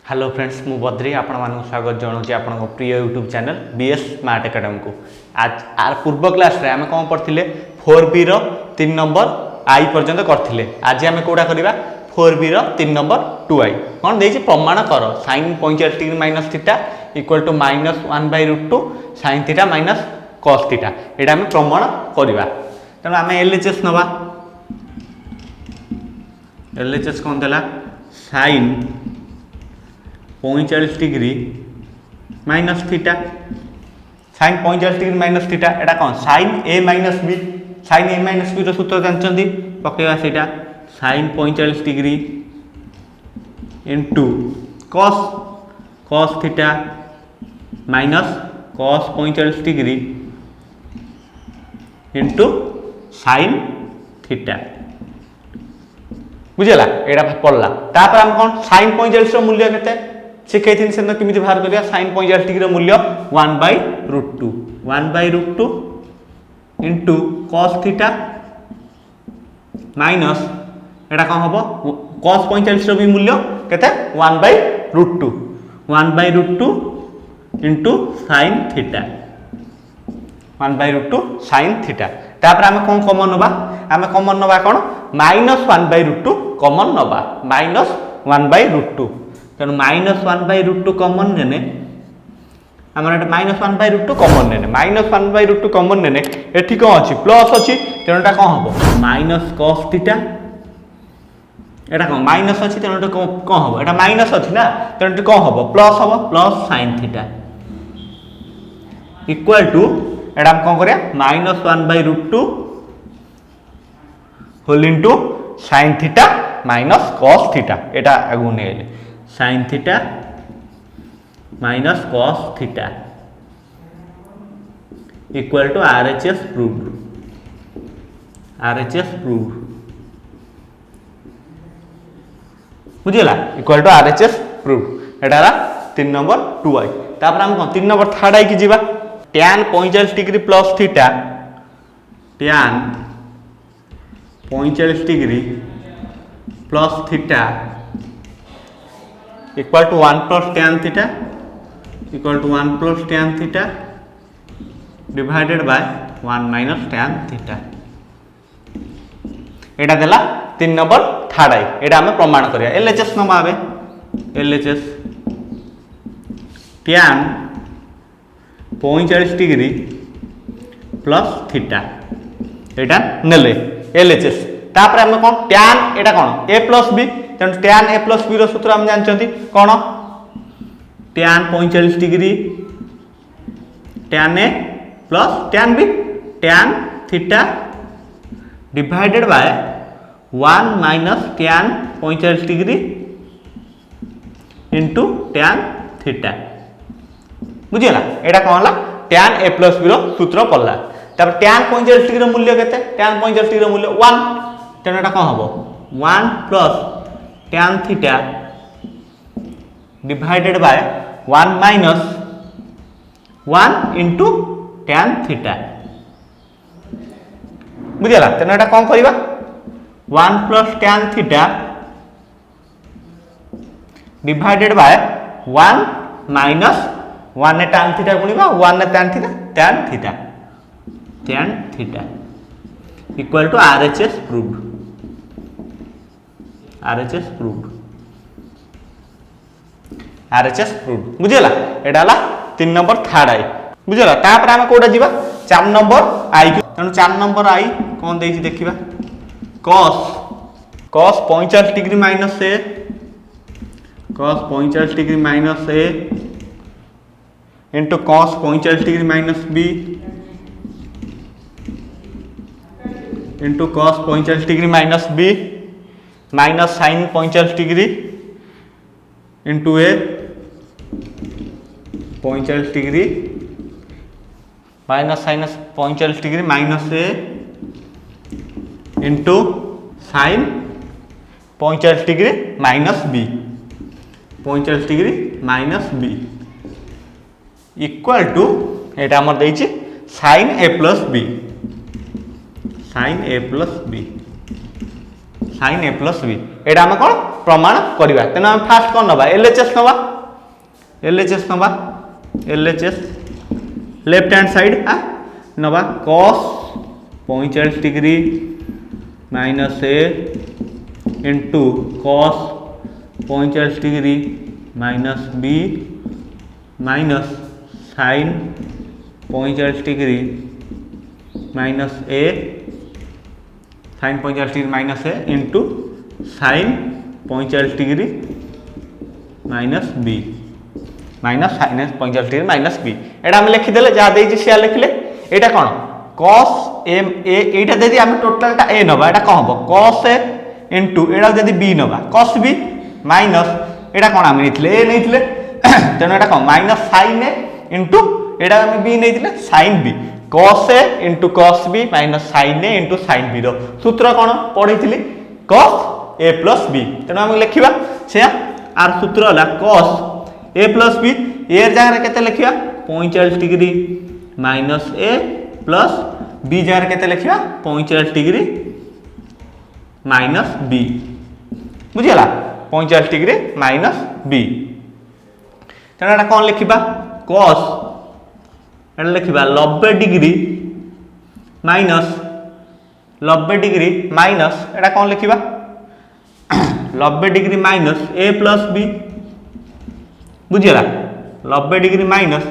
Hello friends मु बद्री आपण मानक स्वागत जनाऊँ आपण प्रिय YouTube channel BS smart academy को। आज आर पूर्व क्लास रे आमे कौन पढ़ते 4B रो 3 नंबर आई पर्यंत करथिले। आज आमे कोडा करबा 4B रो 3 नंबर 2i कौन देछि प्रमाण कर sin 45 degree minus theta equal to -1/√2 sin theta minus cos theta एटा आमे प्रमाण करबा। तनो आमे एलएचएस नबा। एलएचएस कौन देला sin 45 degree minus theta sin 45 degree minus theta एटा कौन sin a minus b sin a minus b रो सूत्र जानचंदी पकेवा सेटा sin 45 degree into cos theta minus cos 45 degree into sin theta बुझेला एटा पड़ला। तापर हम कौन sin 45 रो मूल्य केते शिखै थिन सेन किमिति बाहर करिया sin 45 डिग्री मूल्य 1/√2 इनटू cos थीटा माइनस एटा कौन हबो cos 45 रो भी मूल्य केते 1/√2 into sin theta 1/√2 sin theta. तापर हम कौन कॉमन नबा आमे कॉमन नबा कौन -1/√2 कॉमन नबा -1/√2 तेणु -1/√2 कॉमन नेने आमर एटा -1/√2 कॉमन नेने -1/√2 कॉमन नेने एठी कोन अछि प्लस अछि तेणु एटा कोन हबो माइनस cos थीटा एटा कोन माइनस अछि तेणु एटा कोन हबो एटा माइनस अछि ना तेणु एटा कोन हबो plus sin theta equal to एटा हम कोन करिया -1/√2 whole into sin theta minus cos theta एटा आगु नेले sin theta minus cos theta equal to RHS proved बुझिला इक्वल टू RHS प्रूव्ड एटारा 3 नंबर 2i। तापर हम कोन 3 नंबर थर्ड आई की जीवा tan 45 degree plus theta tan 45 degree plus theta equal to 1 plus tan theta equal to 1 plus tan theta divided by 1 minus tan theta एटा देला 3 number third आई एटा हमें प्रमाण करिया। एलएचएस नबा आबे LHS tan 45 degree plus theta एटा नेले LHS. तापर हम कोन tan एटा कोन a प्लस b तेणु tan a प्लस b रो सूत्र हम जानचंती कोन tan 45 degree tan a plus tan b tan theta divided by 1 minus tan 45 degree into tan theta बुझिला एटा कोन होला tan a प्लस b रो सूत्र पड़ला। तापर tan 45 डिग्री मूल्य केते tan 45 डिग्री मूल्य 1 तेणु एटा कोन हबो 1 plus tan theta divided by 1 minus 1 into tan theta बुझिला तेणु एटा कोन करबा 1 plus tan theta divided by 1 minus 1 ने tan थीटा गुणिबा 1 ने tan theta equal to RHS proved बुझिला एटा हला 3 नंबर थर्ड आई बुझिला। तापर हम कोडा जीवा 4 नंबर आई तेणु 4 नंबर आई कोन देछि देखिबा cos 45 degree minus a cos 45 degree minus a into cos 45 degree minus b into cos 45 degree minus b minus sin 45 degree into a 45 degree minus sin 45 degree minus a into sin 45 degree minus b 45 degree minus b equal to एटा हमर देछि sin a plus b एटा हम कोन प्रमाण करवा तेना आम fast कौन नवा एलएचएस नवा एलएचएस नवा एलएचएस लेफ्ट हैंड साइड नवा cos 45 degree minus A into cos 45 degree minus B minus sine 45 degree minus A sine 45 degree minus A into sine 45 degree minus B minus sine 45 degree minus B एटा हम लिखिदेले जहाँ देछि से लिखले एटा कौन cos M A एटा यदि हम टोटलटा ए नबा एटा कौन हम cos ए इंटू एटा यदि बी नबा cos बी माइनस एटा कौन हम नैथिले ए नैथिले तेणु एटा कौन माइनस साइन ए इंटू एटा हम बी नैथिले sine B cos A into cos B minus sine A into sine B रो सूत्र कौन पढ़ी cos ए प्लस बी तेणु हम लिखा से आर सूत्र है cos A plus B A जगह केते लिखा 45 degree minus A plus B जगह केते लिखा 45 डिग्री माइनस बी बुझीगला 45 डिग्री माइनस बी तेना कौन लिखा cos एटा लिखा 90 डिग्री माइनस 90 डिग्री माइनस एटा कौन लिखा 90 degree minus A plus B बुझीगला 90 degree minus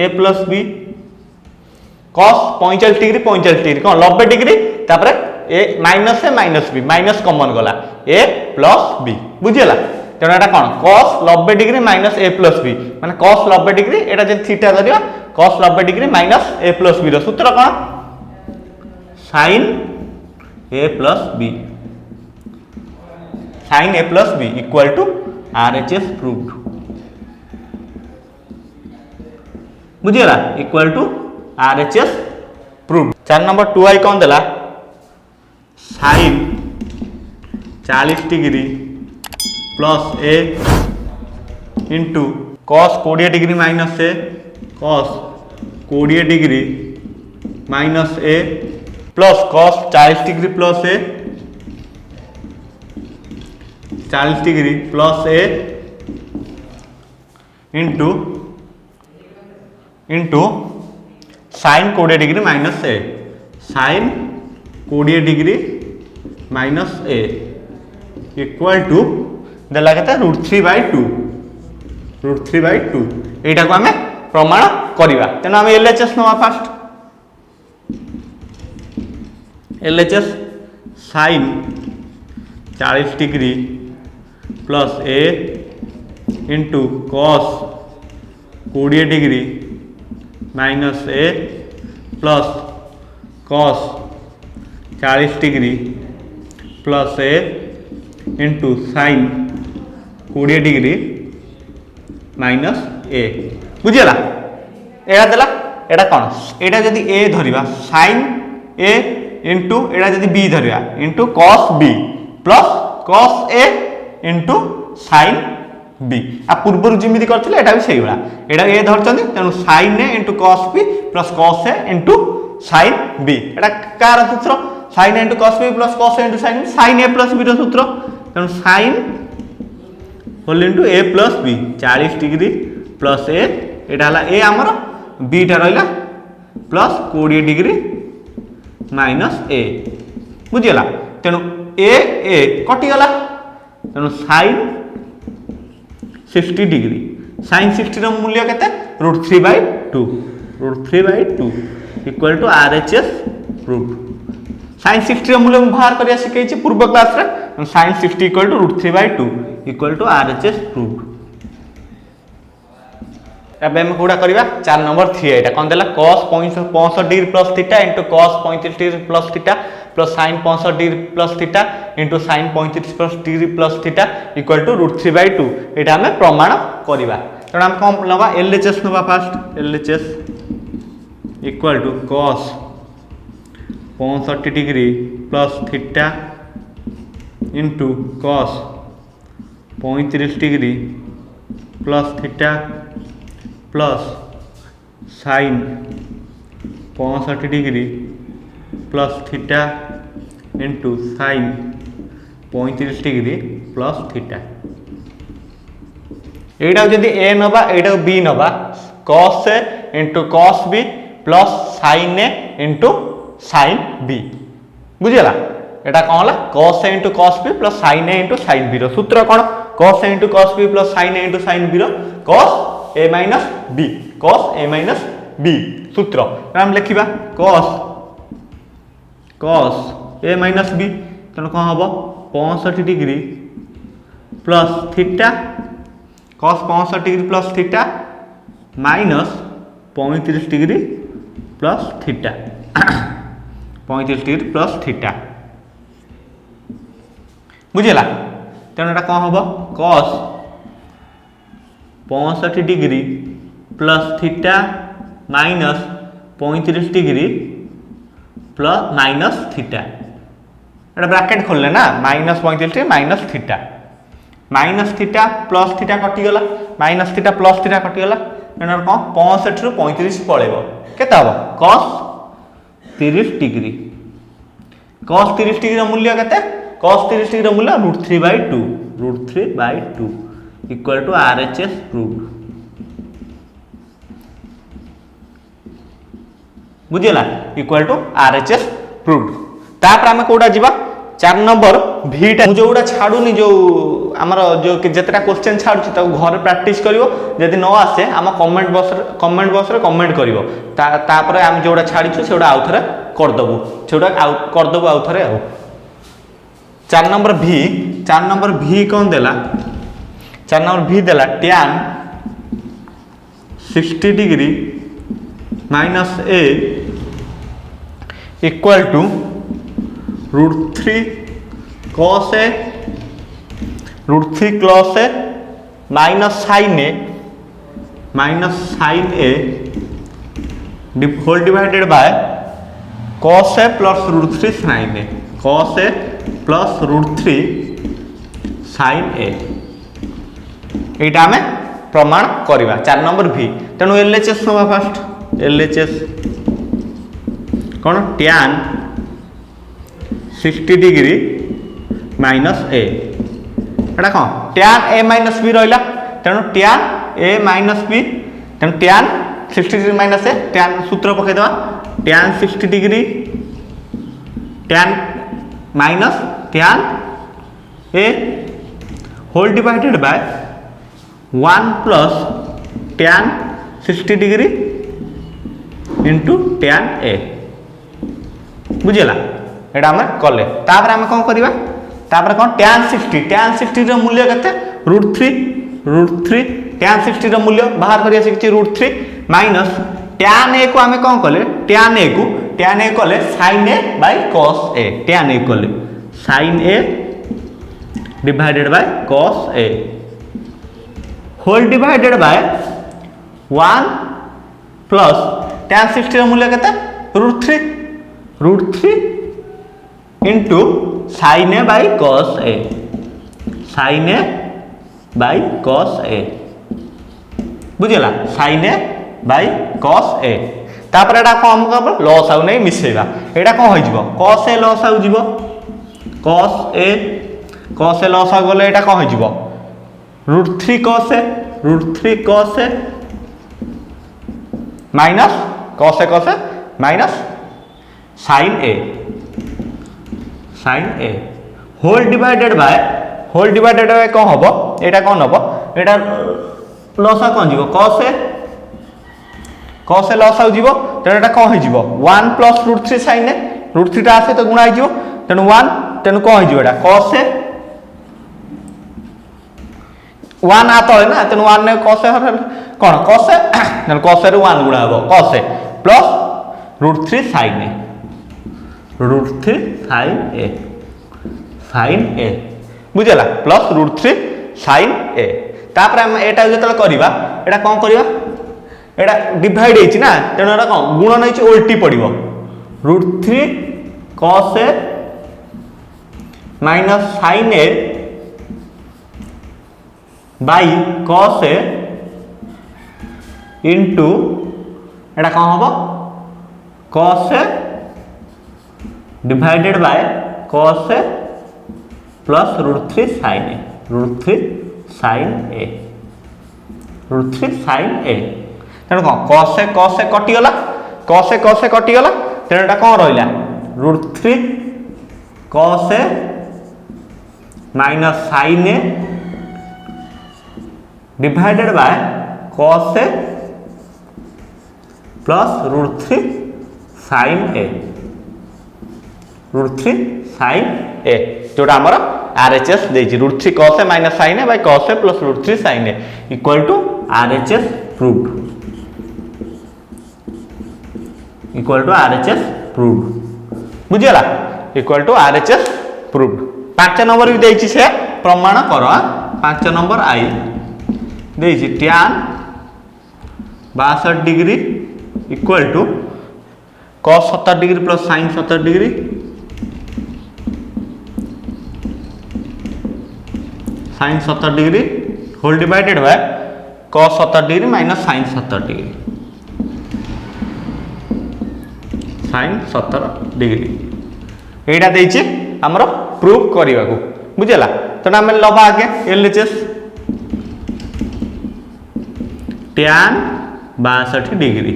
A plus B cos 45 degree कौन 90 डिग्री तापर ए माइनस बी माइनस कॉमन गला ए प्लस बी बुझीगला तेना एटा कौन cos 90 degree minus A plus B माने cos 90 डिग्री एटा जे थीटा धरिया cos 90 degree minus A plus B रो सूत्र कौन sin A plus B sin A plus B equal to RHS proved बुझीगला equal to RHS proved 4 number 2i कौन देला sin 40 degree plus A into cos 20 degree minus A cos 20 degree minus A plus cos 40 degree plus A 40 degree plus A into into sine 20 degree minus A sine 20 degree minus A equal to देला केते √3/2 √3/2 एटा को हमें प्रमाण करिवा तेना हम LHS नवा first LHS sine 40 degree plus A into cos 20 degree minus A plus cos 40 degree plus A into sine 20 degree minus A बुझीगला एटा देला एटा कौन एटा जदि ए धरिबा साइन ए इंटू एटा जदि बी धरिबा into cos B plus cos A into sine B आ पूर्व जमी करते एटा भी सही भाया एटा ए धरचंदी तेणु sine A into cos B plus cos A into sine B एटा कार सूत्र sine A into cos B plus cos A into sine B sine A plus B रो सूत्र तेणु sine whole into A plus B 40 degree plus A एटा हला A आमर B टा रहिला प्लस 20 डिग्री माइनस ए बुझीगला तेणु ए कटिगला तेणु साइन 60 डिग्री साइन 60 रो मूल्य केते √3/2 √3/2 equal to RHS proved sine 60 रो मूल्य बाहर करिया सिखैछि पूर्व क्लास रे sine 60 equal to √3/2 equal to RHS proved अब हम कोडा करबा 4 नंबर 3 एटा कोन देला cos 65 degree plus theta into cos 35 degree plus theta plus sin 65 degree plus theta into sin 35 degree plus theta equal to √3/2 एटा हम प्रमाण करबा त हम कोन लबा LHS नबा first LHS equal to cos 65 degree plus theta into cos 35 degree plus theta plus sine 65 degree plus theta into sine 35 degree plus theta एटा जदि ए नबा एटा बी नबा cos A into cos B plus sin A into sin B बुझेला एटा कौन होला cos A into cos B plus sin A into sin B रो सूत्र कौन cos A into cos B plus sin A into sin B रो cos a minus b cos a minus b सूत्र हम लिखिबा cos a माइनस b तेणु कौन हम 65 degree plus theta cos 65 degree plus theta minus 35 degree plus theta 35 degree plus theta बुझेला तेणु एटा कौन हम cos 65 degree plus theta minus 35 degree plus minus theta एटा ब्रैकेट खोलले ना minus 35 minus theta plus theta कटिगला माइनस थीटा प्लस थीटा कटिगला एना कौन 65 रु 35 पळेबो केता हो cos 30 डिग्री cos 30 डिग्री रो मूल्य केते cos 30 डिग्री रो मूल्य √3/2 इक्वल टू RHS प्रूव्ड बुझेला इक्वल टू RHS प्रूव्ड तापर आमे कोडा जिबा 4 नंबर भीटा मु जोडा छाडुनी जो हमर जो जेतरा क्वेश्चन छाडुची त घर प्रैक्टिस करिवो जदि न आसे हम कमेंट बॉक्स रे कमेंट करिवो तापर हम जोडा छाडिछु सेडा आउथरे कर दबु सेडा कर दबु आउथरे आ 4 नंबर भी कोन देला 4 नंबर भी देला tan 60 degree minus a equal to √3 cos a √3 cos a minus sin a whole divided by cos a plus √3 sin a cos a plus √3 sin a एटा हमें प्रमाण करिबा 4 नंबर भी तेणु LHS नबा फर्स्ट LHS कौन tan 60 degree minus a एटा कौन tan a minus b रहिला तेणु tan a माइनस b तेणु tan 60 degree minus a tan सूत्र पके देबा tan 60 degree tan minus tan a whole divided by 1 plus tan 60 degree into tan a बुझेला एटा हम कले तापर हम कोन करबा तापर कोन tan 60 रो मूल्य कते √3 tan 60 रो मूल्य बाहर करिया सिकछि √3 माइनस tan a को हम कोन कले tan a कले sin a by cos a tan a कले sin a divided by cos a whole divided by 1 plus tan 60 रो मूल्य कते √3 into sin a by cos a sin a by cos a बुझेला sin a by cos a तापर एटा को हम करब loss आउ नै मिसेबा एटा को होई जिवो cos a लॉस आउ जिवो cos a लॉस आउ गले एटा को होई जिवो √3 cos a minus cos a minus sin a whole divided by कौन हबो एटा कौन हबो एटा लॉस कौन जीवो cos a लॉस आ जीवो तेन एटा कौन हो जीवो 1 प्लस √3 sin a √3 टा आसे तो गुणा हो जीवो तेन 1 तेन कौन हो जीवो एटा cos a 1 आ तळे ना तेन 1 ने cos a कौन cos a तेन cos a रे 1 गुणा हबो cos a plus √3 sin a sin a बुझला प्लस √3 sin a तापर हम एटा जतले करबा एटा कोन करबा एटा डिवाइड हेछि ना तेनो एटा कोन गुणन हेछि उल्टी पडिबो √3 cos a minus sin a by cos a into एटा कोन हबो cos a divided by cos a plus √3 sin a √3 sin a √3 sin a तेणु कौन cos a कटिगला cos a कटिगला तेणु एटा कौन रहिला √3 cos a minus sin a divided by cos a plus √3 sin a √3 sin a जोटा हमर RHS देछि √3 cos a minus sin a by cos a plus √3 sin a equal to RHS proved equal to RHS proved बुझियला equal to RHS proved 5 number भी देछि से प्रमाण कर 5 number आई देछि tan 62 degree equal to cos 70 degree plus sin 70 degree sin 70 degree whole divided by cos 70 degree minus sin 70 degree sin 70 degree एटा देछि हमरो प्रूव करिवा को बुझला तो हम लबा आगे LHS tan 62 degree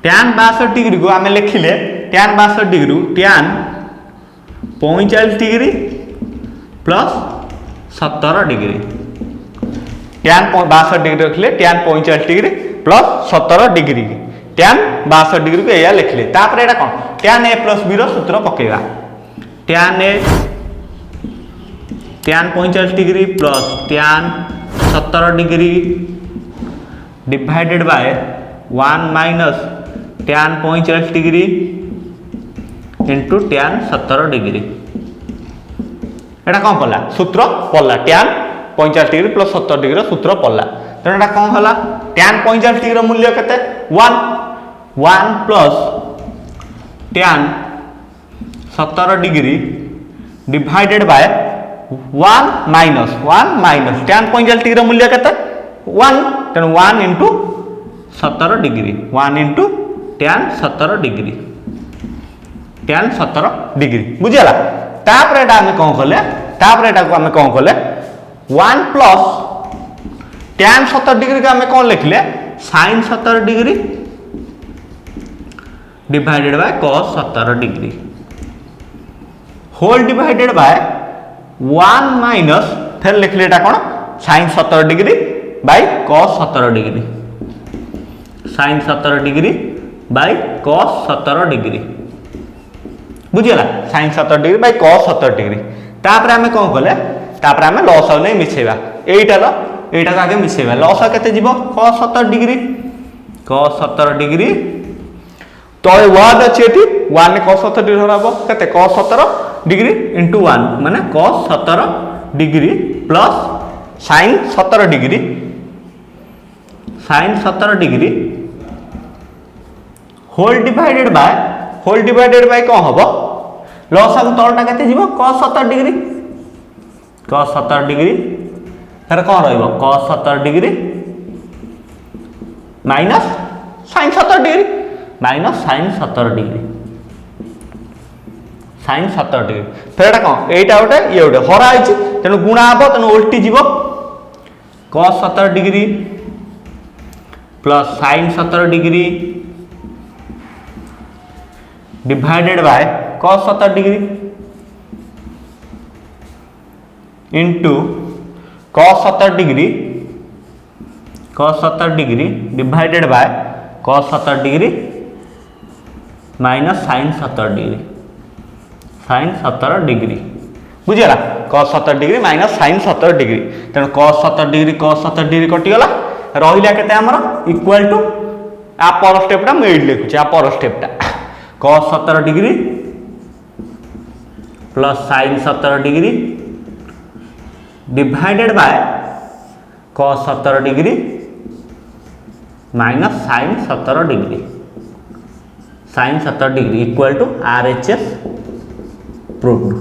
tan 62 degree को आम लिखिले tan 62 degree tan 45 degree plus 70 degree tan 62 degree रखिले tan 45 degree plus 70 degree tan 62 degree को या लिखिले तापर एटा कोन tan a प्लस b रो सूत्र पकेबा tan a tan 45 degree plus tan 70 degree divided by 1 minus tan 45 degree into tan 70 degree एटा कौन पड़ला सूत्र पड़ला tan 45 डिग्री प्लस 70 डिग्री सूत्र पड़ला तो एटा कौन होला tan 45 डिग्री मूल्य केते 1 plus tan 70 degree divided by 1 minus tan 45 degree मूल्य केते 1 तेणु 1 into 70 degree 1 into tan 70 degree tan 70 degree बुझला तापर एटा हम कोन कले तापर एटा को हम कोन कले 1 प्लस tan 70 डिग्री को हम कोन लिखले sin 70 degree divided by cos 70 degree whole divided by 1 minus फिर लिखले एटा कोन sin 70 degree by cos 70 degree sin 70 degree by cos 70 degree बुझियला sin 70 degree by cos 70 degree तापर हमें कोन कले तापर हमें लॉस नै मिसेबा एटा को आगे मिसेबा लॉस केते जीवो cos 70 डिग्री cos 70 डिग्री तो 1 अछि एठी 1 ने cos 70 डिग्री हराबो केते cos 70 डिग्री इनटू 1 माने cos 70 degree plus sin 70 degree sin 70 degree whole divided by कौन हम लॉस हम तलटा केते जीवो cos 70 डिग्री cos 70 डिग्री फिर कौन रहिबो cos 70 degree minus sin 70 degree minus sin 70 degree sin 70 degree फिर एटा कौन एटा ओटे ये ओटे हरा आइछि तेनु गुणा हबो तेनु उल्टी जीवो cos 70 degree plus sin 70 degree divided by cos 70 degree into cos 70 degree divided by cos 70 degree minus sin 70 degree sin 70 degree बुझियला cos 70 degree minus sin 70 degree तेणु cos 70 डिग्री कटिगला रहिला केते हमर इक्वल टू आ पर स्टेपटा मैं एड लिखुची आ पर स्टेपटा cos 70 degree plus sin 70 degree divided by cos 70 degree minus sin 70 degree sin 70 degree equal to RHS proved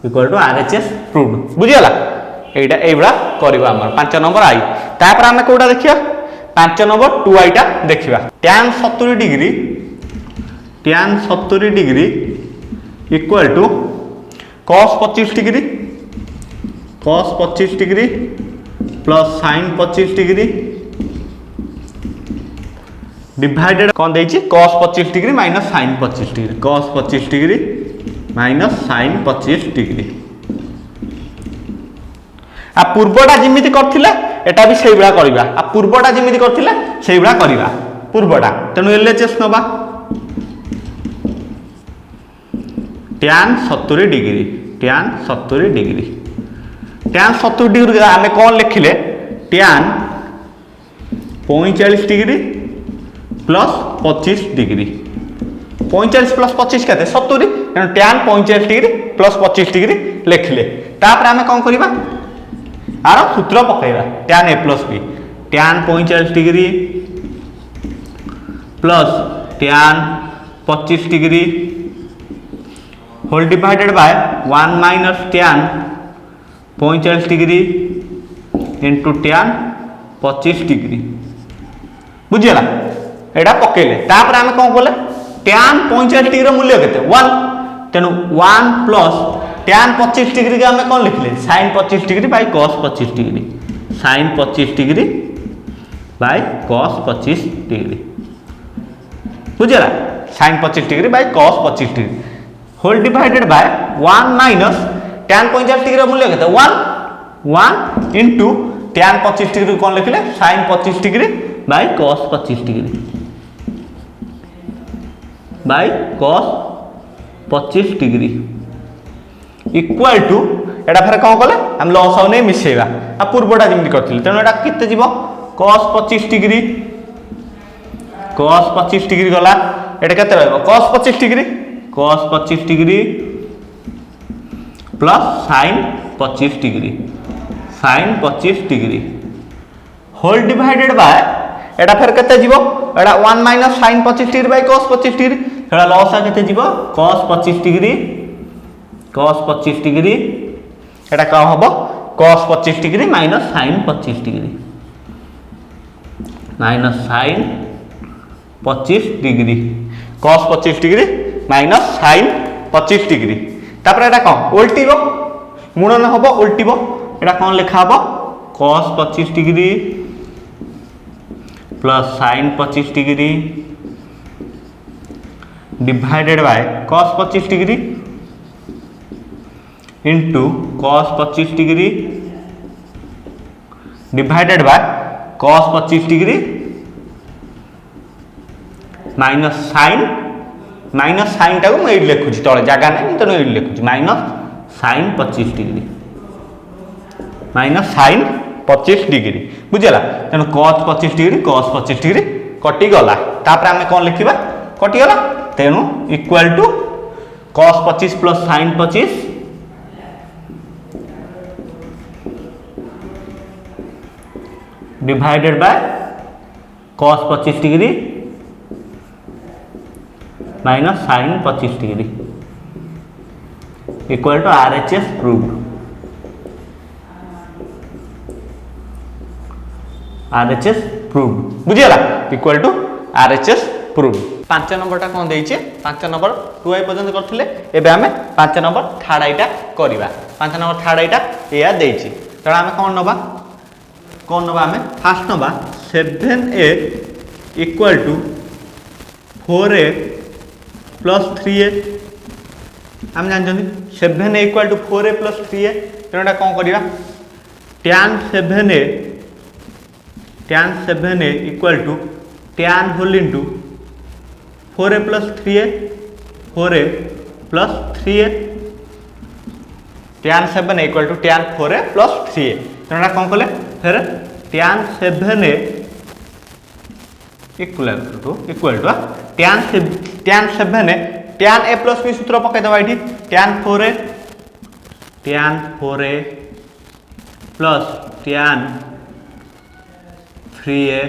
equal to RHS proved बुझियला एटा एबडा करबा हमर 5 नंबर आई तापर हम कोडा देखिया 5 नंबर 2i टा देखिबा tan 70 degree equal to cos 25 degree plus sin 25 degree divided कौन देछि cos 25 degree minus sin 25 degree cos 25 degree minus sin 25 degree आ पूर्वटा जिमिति करथिले एटा भी सेही बळा करबा आ पूर्वटा जिमिति करथिले सेही बळा करबा पूर्वटा तेनु एलएचएस नबा tan 70 डिग्री tan 70 डिग्री आमे कौन लिखिले tan 45 degree plus 25 degree 45 plus 25 केते 70 tan 45 डिग्री प्लस 25 डिग्री लिखिले तापर आमे कौन करिबा आर सूत्र पकाइबा tan a plus b tan 45 degree plus tan 25 degree whole divided by 1 minus tan 45 degree into tan 25 degree बुझिला एटा पकेले तापर आमे कोन बोले tan 45 डिग्री मूल्य केते 1 तेनु 1 प्लस tan 25 डिग्री के आमे कोन लिखले sin 25 degree by cos 25 degree sin 25 degree by cos 25 degree बुझिला sin 25 degree by cos 25 degree whole divided by 1 minus tan 45 degree मूल्य केते 1 इनटू tan 25 डिग्री कोन लिखले sin 25 degree by cos 25 degree by cos 25 degree equal to एटा फेर कोन कले हम loss आउ नै मिसेबा आ पूर्वटा जेमि करथिले तेनो एटा किते जीवो cos 25 डिग्री गला एटा केते रहबो cos 25 degree plus sin 25 degree whole divided by एटा फिर केते जीवो एटा 1 minus sin 25 degree by cos 25 degree एटा लॉस आ केते जीवो cos 25 डिग्री एटा का होबो cos 25 degree minus sin 25 degree cos 25 degree minus sin 25 degree तापर एटा कोन उल्टीबो गुणन होबो उल्टीबो एटा कोन लिखा होबो cos 25 degree plus sin 25 degree divided by cos 25 degree into cos 25 degree divided by cos 25 degree minus sin टाको मैं एडी लिखुची तळे जागा नै तो एडी लिखुची माइनस sin 25 डिग्री बुझला तेनु cos 25 डिग्री कटि गला तापर हमें कोन लिखिबा कटि गला तेनु equal to cos 25 plus sin 25 divided by cos 25 degree minus sin 25 degree equal to RHS proved बुझिला इक्वल टू RHS प्रूव्ड 5 नंबरटा कोन देइछे 5 नंबर 2i पर्यंत करथिले एबे हमें 5 नंबर थर्ड आइटा करबा 5 नंबर थर्ड आइटा एया देइछे त हमें कोन नबा हमें फर्स्ट नबा 7a equal to 4a plus 3a हम जानछन 7a equal to 4a plus 3a तेनटा कोन करिवा tan 7a equal to tan whole into 4a plus 3a tan 7a equal to tan 4a plus 3a तेनटा कोन कले फिर tan 7a equal to tan 7a tan a plus b सूत्र पकाइ दबा इठी tan 4a plus tan 3a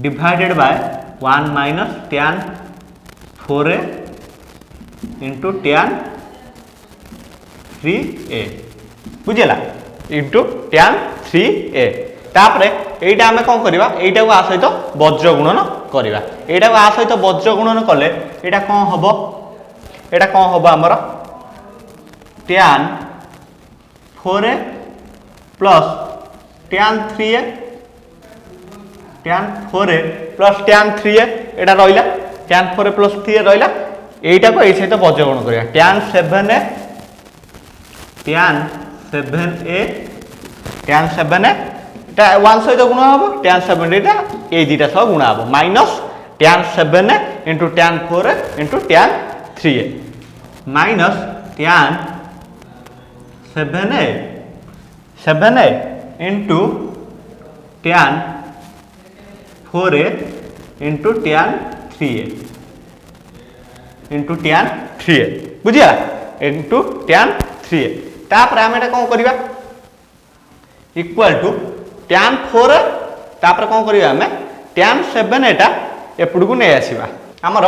divided by 1 minus tan 4a into tan 3a बुझेला into tan 3a तापरे एटा हमें कोन करबा एटा को आ सहित वज्र गुणन करबा एटा को आ सहित वज्र गुणन कले एटा कोन हबो एटा कौन हम आमर tan 4a plus tan 3a tan 4a plus tan 3a एटा रहिला tan 4a प्लस 3a रहिला एटा को एई सहित बजगण करिया tan 7a tan 7a tan 7a एटा 1 सहित गुण हबो tan 7 एटा ए दुटा सह गुण हबो minus tan 7a into tan 4a into tan 3a minus tan 7a into tan 4a into tan 3a into tan 3a बुझिया into tan 3a तापर हम एटा कोन करिवा इक्वल टू tan 4a तापर कोन करिवा हम tan 7 एटा एपड़ को नहीं आसवा आमर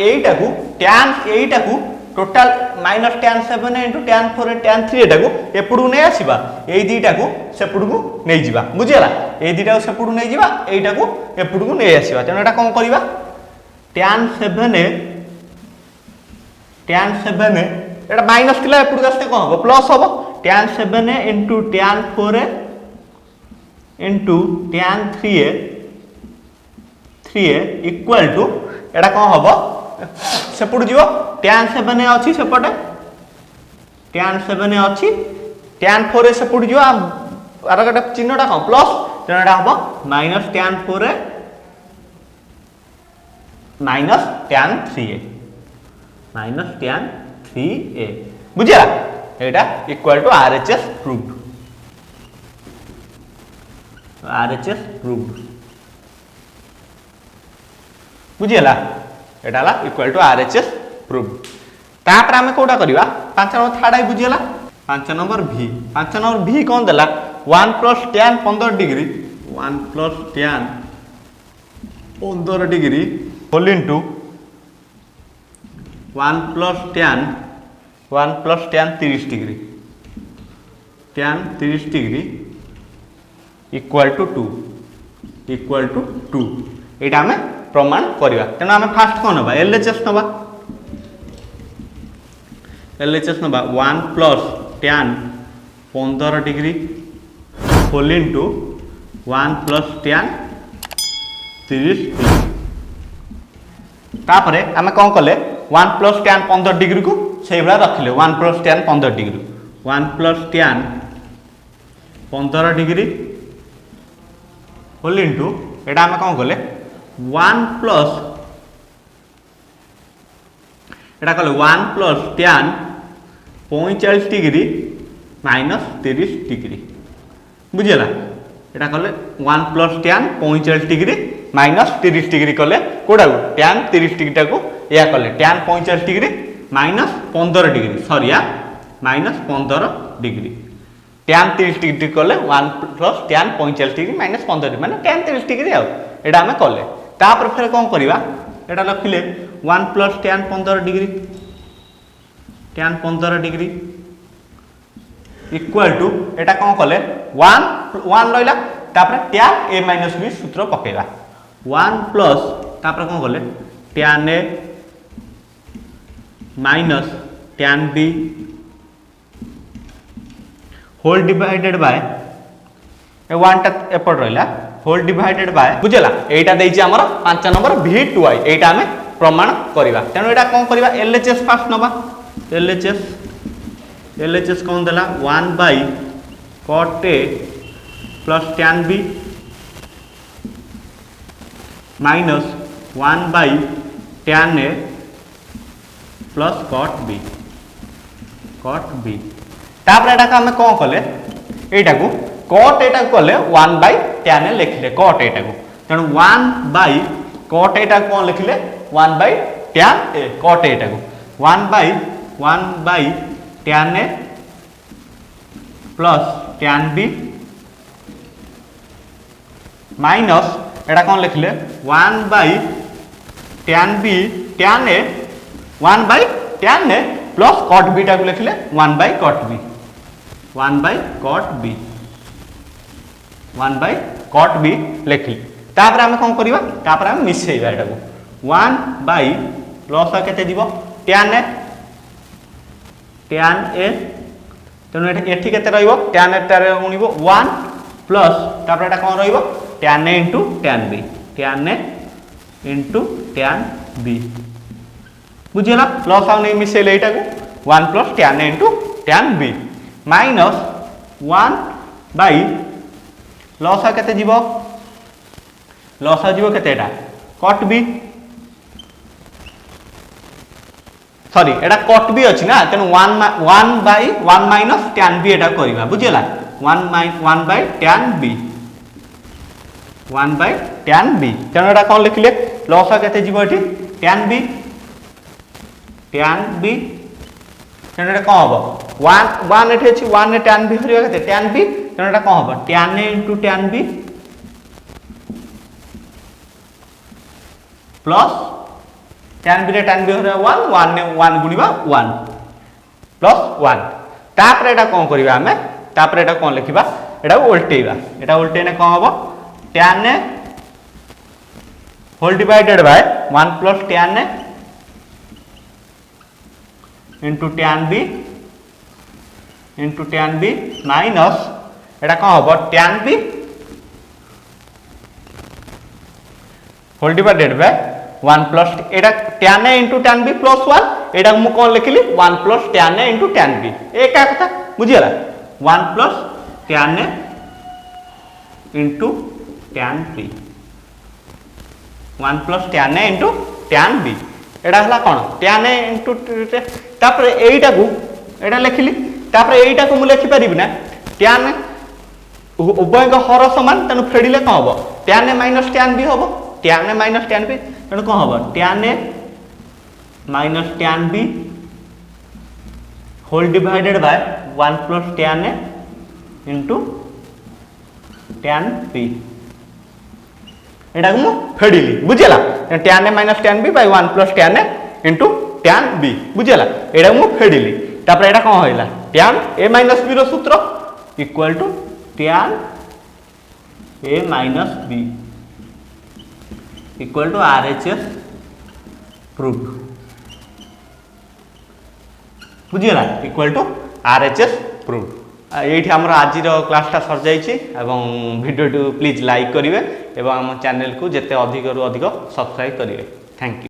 एटा को tan एटा को total minus tan 7 into tan 4 tan 3 एटा को एपड़ को नहीं आसवा ए दुटा को सेपड़ को नहीं जिबा बुझिला ए दुटा को सेपड़ को नहीं जिबा एटा को एपड़ को नहीं आसवा तेन एटा कोन करिवा tan 7 एटा माइनस थिला एपड़ को आस्ते कोन हो प्लस हो tan 7 into tan 4 into tan 3a equal to एटा कौन हम सेपट जीव tan 7 अच्छी सेपटे tan 7 अच्छी tan 4 सेपट जीव आर गोटे चिन्हटा कौन प्लस तेना एटा हम minus tan 4 minus tan 3a minus tan 3a बुझिया एटा equal to RHS proved RHS proved बुझिला एटा ला इक्वल टू RHS प्रूव्ड तापर हम कोटा करबा 5 नंबर थर्ड आई बुझिला 5 नंबर v कोन देला 1 plus tan 15 degree 1 plus tan 15 degree whole into 1 plus tan 30 degree tan 30 degree equal to 2 एटा हमें प्रमाण करिवा तेना हमें फास्ट कोन नबा LHS नबा 1 plus tan 15 degree whole into 1 plus tan 30 degree तापरे हमें कोन कले 1 प्लस tan 15 डिग्री को सेही भला रखले 1 plus tan 15 degree 1 plus tan 15 degree whole into एटा हमें कोन कले 1 प्लस एटा कले 1 plus tan 45 degree minus 30 degree बुझिला एटा कले 1 plus tan 45 degree minus 30 degree कले कोडा tan 30 डिग्री को या कले tan 45 degree minus 15 degree sorry या माइनस 15 डिग्री tan 30 डिग्री कले 1 plus tan 45 degree minus 15 degree माने tan 30 डिग्री आ एटा हमें कले तापर फिर कौन करिवा एटा लिखिले 1 plus tan 15 degree equal to एटा कौन कले 1 लइला तापर tan a माइनस b सूत्र पकेला 1 प्लस तापर कौन कले tan a minus tan b whole divided by ए 1 टा एपट रहिला होल डिवाइडेड बाय बुझला एटा देइछि हमर 5 नंबर v2i एटा हमें प्रमाण करिवा तेनो एटा कोन करिवा LHS फास्ट नबा LHS कोन देला 1 by cot a plus tan b minus 1 by tan a plus cot b तापर एटा का हमें कोन कले एटा को cot एटा कले 1 बाय tan a लिखले cot एटा को तेनु 1 बाय cot एटा कोन लिखले 1 बाय tan a cot एटा को 1 by tan a plus tan b minus एटा कोन लिखले 1 by tan b tan a 1 by tan a plus cot b टा को लिखले 1 by cot b 1 by cot b लिखली तापर हम कोन करिवा तापर हम मिसेइबा एटा को 1 बाय प्लस केते जीवो tan a तेणु एठी केते रहिबो tan a टारे गुणिबो 1 प्लस तापर एटा कोन रहिबो tan a into tan b tan a into tan b बुझिला प्लस आ नै मिसेले एटा को 1 plus tan a into tan b minus 1 by लॉस आ केते जीवो लॉस आ जीवो केते एटा cot b सॉरी एटा cot b अछि ना तेनु 1 बाय 1 माइनस tan b एटा करबा बुझिला 1 by tan b 1 by tan b तेनु एटा कोन लिखले लॉस आ केते जीवो एठी tan b तेनु एटा कोन हबो 1 एठी अछि 1 ने tan b हरिया केते tan b तेनु एटा कोन हबो tan a into tan b plus tan b रे tan b हरिया 1 ने 1 गुणिबा 1 प्लस 1 तापर एटा कोन करिबा हमें तापर एटा कोन लिखिबा एटा उल्टेने कोन हबो tan a whole divided by 1 plus tan a into tan b minus एटा कोन हबो tan b whole divided by 1 plus एटा tan a into tan b plus 1 एटा मु कोन लिखिली 1 plus tan a into tan b एका कथा बुझियला 1 plus tan a into tan b 1 plus tan a into tan b एटा हला कोन tan a into तापर एटा को एटा लिखिली तापर एटा को मु लिखि परिबि ना tan उभय का हर समान तनु फेडिले कोन हबो tan a minus tan b हबो tan a minus tan b तनु कोन हबो tan a minus tan b whole divided by 1 plus tan a into tan b एटा को फेडिली बुझियला tan a minus tan b by 1 plus tan a into tan b बुझियला एटा को फेडिली तापर एटा कोन होइला tan a minus b रो सूत्र equal to tan a minus b equal to RHS proof बुझियला equal to RHS proof एठी हमर आज रो क्लास ता सर जाईछि एवं वीडियो टू प्लीज लाइक करिवे एवं हम चैनल को जते अधिक रु अधिक सब्सक्राइब करिवे थैंक यू।